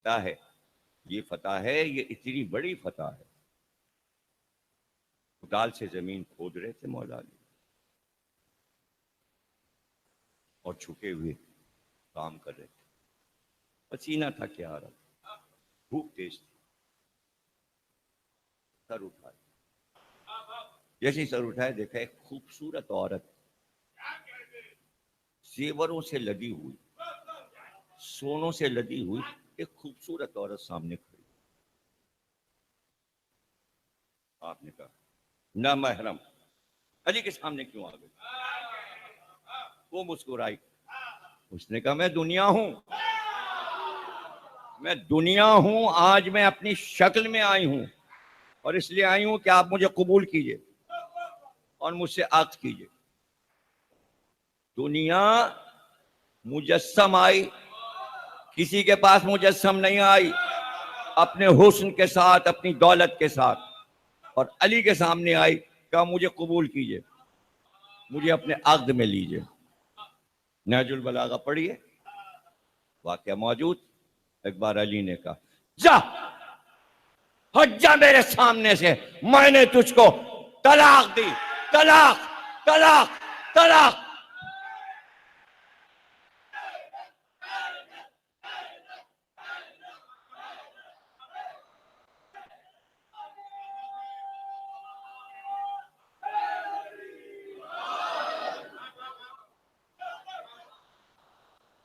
فتح ہے، یہ فتح ہے، یہ اتنی بڑی فتح ہے. کدال سے زمین کھود رہے تھے مولا علی اور چھکے ہوئے کام کر رہے تھے. پسینہ تھا کیا آ رہا تھا، بھوک تیز تھی. سر اٹھائے، جیسے سر اٹھائے دیکھا ایک خوبصورت عورت زیوروں سے لدی ہوئی، سونوں سے لدی ہوئی ایک خوبصورت عورت سامنے کھڑی. آپ نے کہا نہ محرم علی کے سامنے کیوں آ گئی؟ وہ مسکرائی. اس نے کہا میں دنیا ہوں، میں دنیا ہوں، آج میں اپنی شکل میں آئی ہوں اور اس لیے آئی ہوں کہ آپ مجھے قبول کیجئے اور مجھ سے عقد کیجئے. دنیا مجسم آئی، کسی کے پاس مجسم نہیں آئی، اپنے حسن کے ساتھ، اپنی دولت کے ساتھ، اور علی کے سامنے آئی. کہا مجھے قبول کیجئے، مجھے اپنے عقد میں لیجئے. نہج البلاغہ پڑھیے، واقعہ موجود. ایک بار علی نے کہا جا ہٹ جا میرے سامنے سے، میں نے تجھ کو طلاق دی، طلاق طلاق طلاق.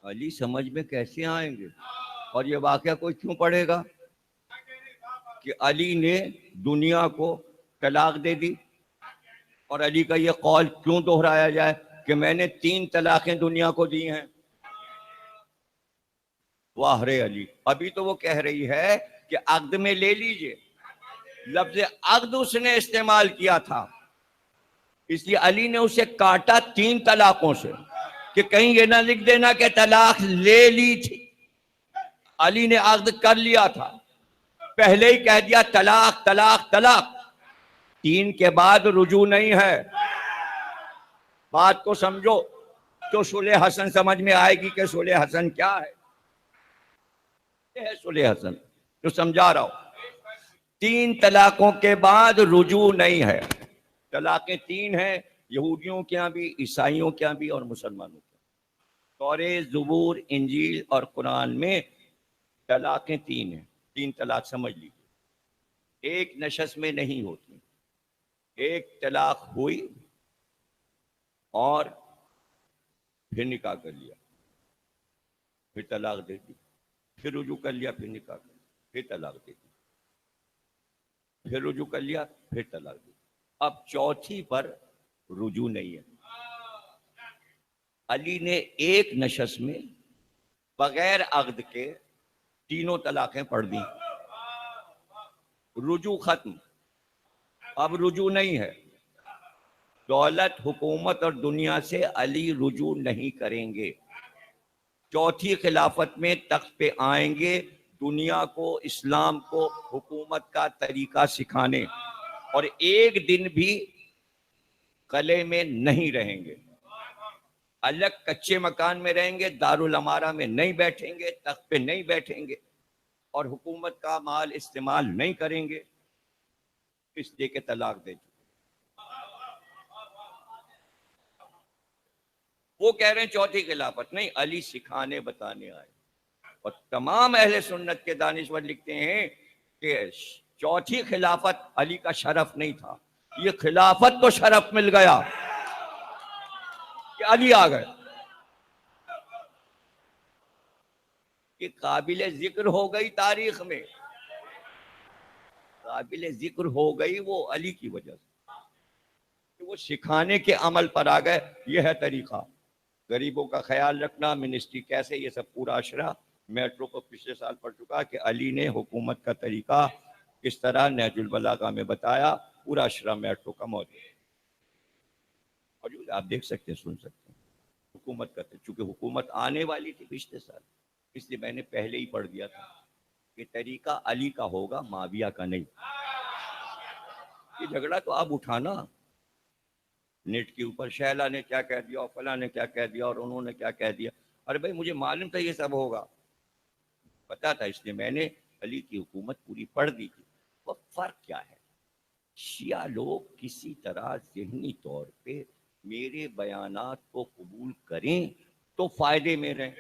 علی سمجھ میں کیسے آئیں گے؟ اور یہ واقعہ کوئی کیوں پڑھے گا کہ علی نے دنیا کو طلاق دے دی؟ اور علی کا یہ قول کیوں دہرایا جائے کہ میں نے 3 طلاقیں دنیا کو دی ہیں؟ واہ رے علی. ابھی تو وہ کہہ رہی ہے کہ عقد میں لے لیجئے، لفظ عقد اس نے استعمال کیا تھا، اس لیے علی نے اسے کاٹا 3 طلاقوں سے کہ کہیں یہ نہ لکھ دینا کہ طلاق لے لی تھی. علی نے عقد کر لیا تھا، پہلے ہی کہہ دیا طلاق طلاق طلاق. 3 کے بعد رجوع نہیں ہے. بات کو سمجھو تو صلح حسن سمجھ میں آئے گی کہ صلح حسن کیا ہے. یہ ہے صلح حسن جو سمجھا رہا ہوں. 3 طلاقوں کے بعد رجوع نہیں ہے. طلاقیں 3 ہیں، یہودیوں کے ہاں بھی، عیسائیوں کے ہاں بھی، اور مسلمانوں کے. تورات، زبور، انجیل اور قرآن میں طلاقیں 3 ہیں. 3 طلاق سمجھ لیجیے، ایک نشست میں نہیں ہوتی. ایک طلاق ہوئی اور پھر نکاح کر لیا، پھر طلاق دے دی، پھر رجوع کر لیا، پھر نکاح کر لیا، پھر طلاق دے دی، پھر رجوع کر لیا، پھر طلاق دے دی. اب چوتھی پر رجوع نہیں ہے. علی نے ایک نشست میں بغیر عقد کے 3 طلاقیں پڑھ دی، رجوع ختم. اب رجوع نہیں ہے. دولت، حکومت اور دنیا سے علی رجوع نہیں کریں گے. چوتھی خلافت میں تخت پہ آئیں گے دنیا کو، اسلام کو حکومت کا طریقہ سکھانے، اور ایک دن بھی قلعے میں نہیں رہیں گے. الگ کچے مکان میں رہیں گے، دارالامارہ میں نہیں بیٹھیں گے، تخت پہ نہیں بیٹھیں گے، اور حکومت کا مال استعمال نہیں کریں گے، اس لیے کہ طلاق دے چکے. وہ کہہ رہے ہیں چوتھی خلافت نہیں، علی سکھانے بتانے آئے. اور تمام اہل سنت کے دانشور لکھتے ہیں کہ چوتھی خلافت علی کا شرف نہیں تھا، یہ خلافت کو شرف مل گیا کہ علی آ گئے. کہ قابل ذکر ہو گئی تاریخ میں، قابل ذکر ہو گئی وہ علی کی وجہ سے کہ وہ سکھانے کے عمل پر آ گئے. یہ ہے طریقہ. غریبوں کا خیال رکھنا، منسٹری کیسے، یہ سب پورا اشرا میٹرو کو پچھلے سال پڑھ چکا کہ علی نے حکومت کا طریقہ کس طرح نہج البلاغہ میں بتایا. پورا اشرا میٹرو کا موجود آپ دیکھ سکتے ہیں، سن سکتے ہیں. حکومت کا چونکہ حکومت آنے والی تھی پچھلے سال، اس لیے میں نے پہلے ہی پڑھ دیا تھا کہ طریقہ علی کا ہوگا، معاویہ کا نہیں. یہ جھگڑا تو اب اٹھانا نیٹ کے اوپر، شہلا نے کیا کہہ دیا اور فلاں نے کیا کہہ دیا اور انہوں نے کیا کہہ دیا. ارے بھائی مجھے معلوم تھا یہ سب ہوگا. پتا تھا، اس لیے میں نے علی کی حکومت پوری پڑھ دی تھی. وہ فرق کیا ہے؟ شیعہ لوگ کسی طرح ذہنی طور پہ میرے بیانات کو قبول کریں تو فائدے میں رہیں،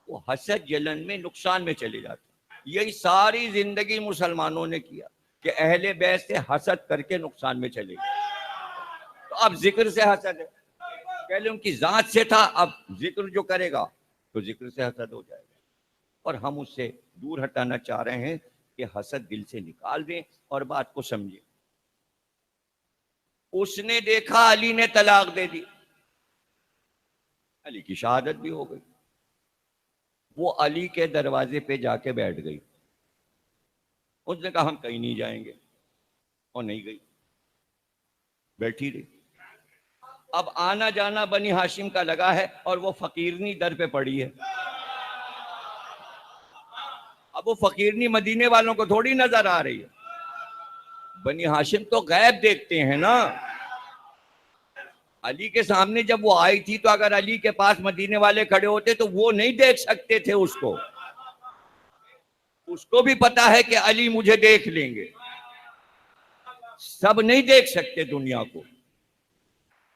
وہ حسد جلن میں نقصان میں چلے جاتے. یہی ساری زندگی مسلمانوں نے کیا کہ اہل بیت سے حسد کر کے نقصان میں چلے گئے. تو اب ذکر سے حسد ہے، پہلے ان کی ذات سے تھا، اب ذکر جو کرے گا تو ذکر سے حسد ہو جائے گا. اور ہم اس سے دور ہٹانا چاہ رہے ہیں کہ حسد دل سے نکال دیں اور بات کو سمجھیں. اس نے دیکھا علی نے طلاق دے دی، علی کی شہادت بھی ہو گئی. وہ علی کے دروازے پہ جا کے بیٹھ گئی. اس نے کہا ہم کہیں نہیں جائیں گے، اور نہیں گئی، بیٹھی رہی. اب آنا جانا بنی ہاشم کا لگا ہے اور وہ فقیرنی در پہ پڑی ہے. اب وہ فقیرنی مدینے والوں کو تھوڑی نظر آ رہی ہے، بنی ہاشم تو غیب دیکھتے ہیں نا. علی کے سامنے جب وہ آئی تھی تو اگر علی کے پاس مدینے والے کھڑے ہوتے تو وہ نہیں دیکھ سکتے تھے اس کو. اس کو بھی پتا ہے کہ علی مجھے دیکھ لیں گے. سب نہیں دیکھ سکتے دنیا کو،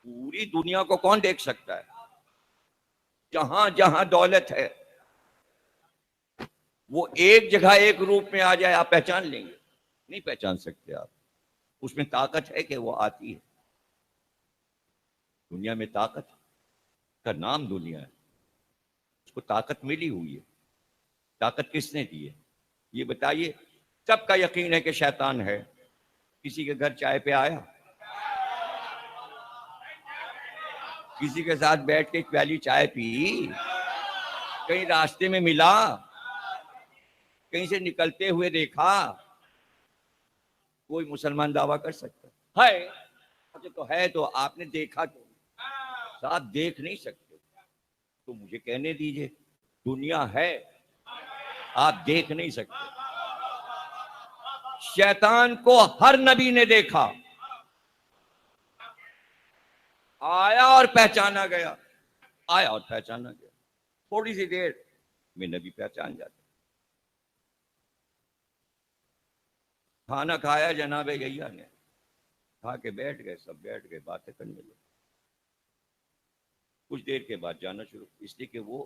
پوری دنیا کو کون دیکھ سکتا ہے؟ جہاں جہاں دولت ہے وہ ایک جگہ ایک روپ میں آ جائے، آپ پہچان لیں گے؟ نہیں پہچان سکتے آپ. اس میں طاقت ہے کہ وہ آتی ہے. دنیا میں طاقت کا نام دنیا ہے، اس کو طاقت ملی ہوئی ہے. طاقت کس نے دی ہے یہ بتائیے؟ سب کا یقین ہے کہ شیطان ہے. کسی کے گھر چائے پہ آیا، کسی کے ساتھ بیٹھ کے پیالی چائے پی، کہیں راستے میں ملا، کہیں سے نکلتے ہوئے دیکھا؟ کوئی مسلمان دعویٰ کر سکتا ہے؟ اچھا تو ہے تو آپ نے دیکھا کیوں؟ آپ دیکھ نہیں سکتے تو مجھے کہنے دیجئے دنیا ہے، آپ دیکھ نہیں سکتے. شیطان کو ہر نبی نے دیکھا، آیا اور پہچانا گیا، آیا اور پہچانا گیا. تھوڑی سی دیر میں نبی پہچان جاتے. کھانا کھایا جناب یحییٰ نے، کھا کے بیٹھ گئے، سب بیٹھ گئے، باتیں کرنے لگے. کچھ دیر کے بعد جانا شروع، اس لیے کہ وہ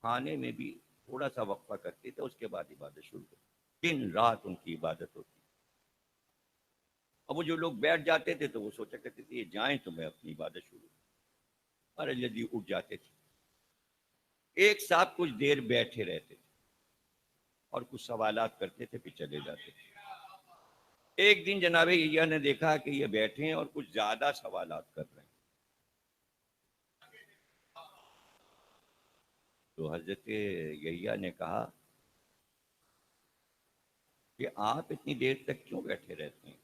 کھانے میں بھی تھوڑا سا وقفہ کرتے تھے، اس کے بعد عبادت شروع کرتے. دن رات ان کی عبادت ہوتی. اب وہ جو لوگ بیٹھ جاتے تھے تو وہ سوچا کرتے تھے یہ جائیں تو میں اپنی عبادت شروع کروں، اور جلدی اٹھ جاتے تھے. ایک صاحب کچھ دیر بیٹھے رہتے تھے اور کچھ سوالات کرتے تھے، پھر چلے جاتے تھے. ایک دن جناب یحییٰ نے دیکھا کہ یہ بیٹھے ہیں اور کچھ زیادہ سوالات کر رہے ہیں. تو حضرت یحییٰ نے کہا کہ آپ اتنی دیر تک کیوں بیٹھے رہتے ہیں؟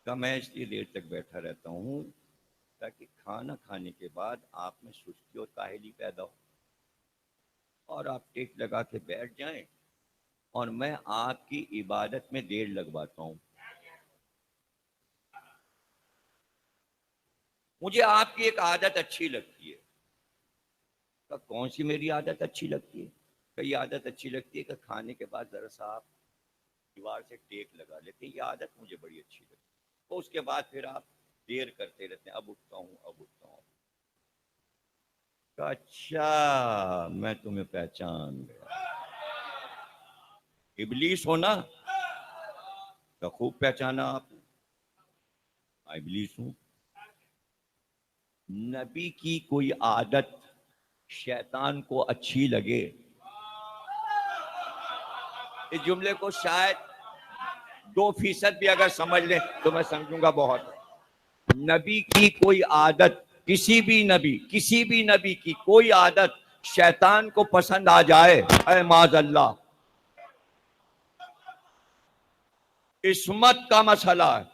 کہ میں اس لیے دیر تک بیٹھا رہتا ہوں تاکہ کھانا کھانے کے بعد آپ میں سستی اور کاہلی پیدا ہو اور آپ ٹیک لگا کے بیٹھ جائیں اور میں آپ کی عبادت میں دیر لگواتا ہوں. مجھے آپ کی ایک عادت اچھی لگتی ہے. کہ کون سی میری عادت اچھی لگتی ہے؟ کہ یہ عادت اچھی لگتی ہے کہ کھانے کے بعد ذرا سا آپ دیوار سے ٹیک لگا لیتے ہیں، یہ عادت مجھے بڑی اچھی لگتی ہے. تو اس کے بعد پھر آپ دیر کرتے رہتے ہیں، اب اٹھتا ہوں اب اٹھتا ہوں. اچھا میں تمہیں پہچان گیا، ابلیس ہونا تو خوب پہچانا آپ نے. ابلیس ہوں. نبی کی کوئی عادت شیطان کو اچھی لگے، اس جملے کو شاید 2% بھی اگر سمجھ لیں تو میں سمجھوں گا بہت. نبی کی کوئی عادت، کسی بھی نبی کی کوئی عادت شیطان کو پسند آ جائے، اے معاذ اللہ، عصمت کا مسئلہ ہے.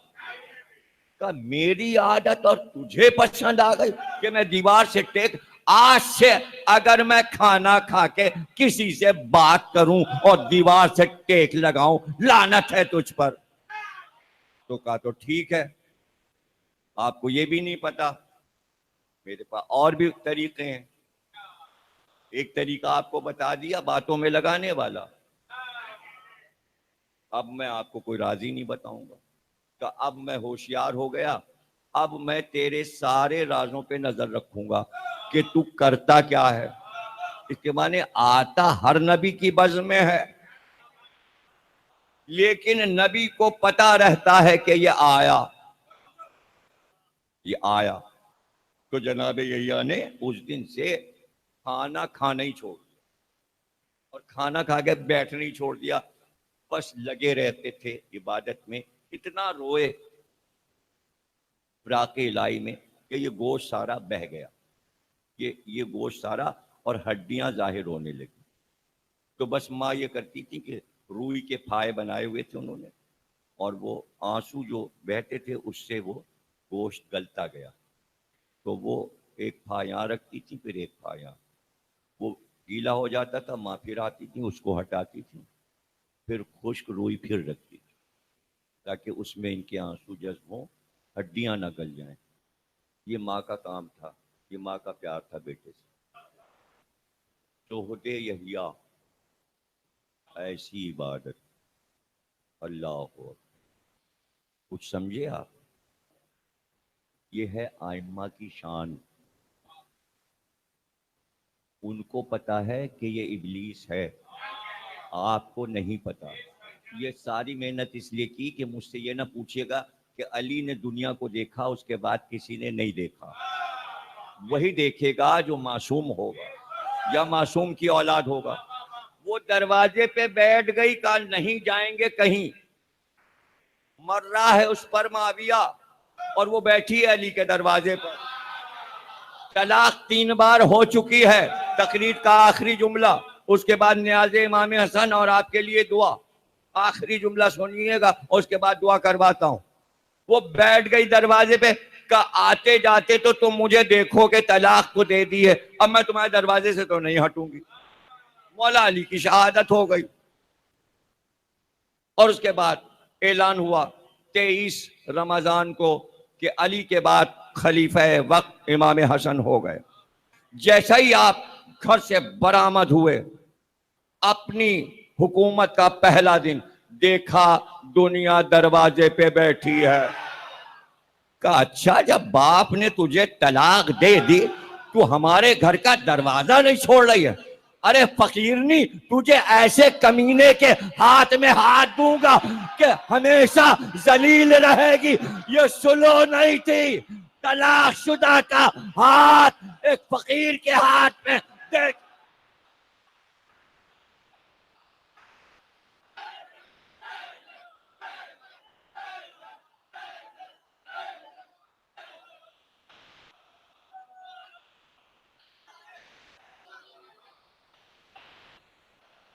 کہ میری عادت اور تجھے پسند آ گئی کہ میں دیوار سے ٹیک، آج سے اگر میں کھانا کھا کے کسی سے بات کروں اور دیوار سے ٹیک لگاؤں، لعنت ہے تجھ پر. تو کہا تو ٹھیک ہے، آپ کو یہ بھی نہیں پتا، میرے پاس اور بھی طریقے ہیں. ایک طریقہ آپ کو بتا دیا باتوں میں لگانے والا. اب میں آپ کو کوئی راضی نہیں بتاؤں گا کہ اب میں ہوشیار ہو گیا, اب میں تیرے سارے رازوں پہ نظر رکھوں گا کہ تو کرتا کیا ہے. اس کے معنی آتا ہر نبی کی بز میں ہے, لیکن نبی کو پتا رہتا ہے کہ یہ آیا. تو جناب یحییٰ نے اس دن سے کھانا کھانا ہی چھوڑ دیا, اور کھانا کھا کے بیٹھنا ہی چھوڑ دیا, بس لگے رہتے تھے عبادت میں. اتنا روئے فراق الہی میں کہ یہ گوشت سارا بہہ گیا, یہ گوشت سارا, اور ہڈیاں ظاہر ہونے لگی. تو بس ماں یہ کرتی تھی کہ روئی کے پھائے بنائے ہوئے تھے انہوں نے, اور وہ آنسو جو بہتے تھے اس سے وہ گوشت گلتا گیا. تو وہ ایک پھا یہاں رکھتی تھی, پھر ایک پھا یہاں. وہ گیلا ہو جاتا تھا, ماں پھر آتی تھی اس کو ہٹاتی تھی, پھر خشک روئی پھر رکھتی تھی تاکہ اس میں ان کے آنسو جذب ہوں, ہڈیاں نہ گل جائیں. یہ ماں کا کام تھا, یہ ماں کا پیار تھا بیٹے سے. شہد یحییٰ ایسی عبادت, اللہ ہو. کچھ سمجھے آپ؟ یہ ہے ائمہ کی شان. ان کو پتا ہے کہ یہ ابلیس ہے, آپ کو نہیں پتا. یہ ساری محنت اس لیے کی کہ مجھ سے یہ نہ پوچھے گا کہ علی نے دنیا کو دیکھا اس کے بعد کسی نے نہیں دیکھا. وہی دیکھے گا جو معصوم ہوگا یا معصوم کی اولاد ہوگا. وہ دروازے پہ بیٹھ گئی, کل نہیں جائیں گے کہیں. مر رہا ہے اس پر معاویہ, اور وہ بیٹھی ہے علی کے دروازے پر. طلاق 3 بار ہو چکی ہے, تقریر کا آخری جملہ, اس کے بعد نیاز امام حسن اور آپ کے لیے دعا. آخری جملہ سنیے گا اور اس کے بعد دعا کرواتا ہوں. وہ بیٹھ گئی دروازے پہ, کہ آتے جاتے تو تم مجھے دیکھو کہ طلاق کو دے دی ہے, اب میں تمہارے دروازے سے تو نہیں ہٹوں گی. مولا علی کی شہادت ہو گئی, اور اس کے بعد اعلان ہوا 23 رمضان کو کہ علی کے بعد خلیفہ وقت امام حسن ہو گئے. جیسا ہی آپ گھر سے برآمد ہوئے, اپنی حکومت کا پہلا دن, دیکھا دنیا دروازے پہ بیٹھی ہے. کہا اچھا, جب باپ نے تجھے طلاق دے دی تو ہمارے گھر کا دروازہ نہیں چھوڑ رہی ہے. ارے فقیرنی, تجھے ایسے کمینے کے ہاتھ میں ہاتھ دوں گا کہ ہمیشہ ذلیل رہے گی. یہ سلو نہیں تھی, طلاق شدہ کا ہاتھ ایک فقیر کے ہاتھ میں دیکھ.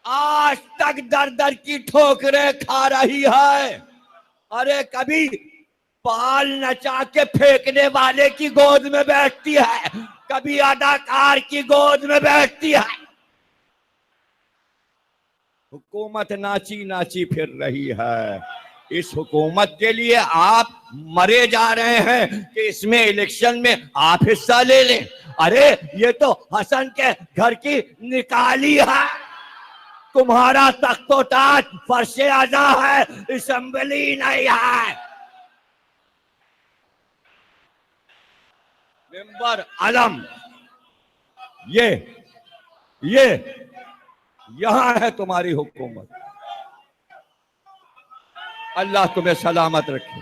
آج تک در در کی ٹھوکریں کھا رہی ہے. ارے کبھی پال نچا کے پھینکنے والے کی گود میں بیٹھتی ہے, کبھی اداکار کی گود میں بیٹھتی ہے. حکومت ناچی ناچی پھر رہی ہے. اس حکومت کے لیے آپ مرے جا رہے ہیں کہ اس میں الیکشن میں آپ حصہ لے لیں. ارے یہ تو حسن کے گھر کی نکالی ہے. تمہارا تخت و تاج فرش اعضا ہے, اسمبلی نہیں ہے. ممبر علم, یہ یہاں ہے تمہاری حکومت. اللہ تمہیں سلامت رکھے.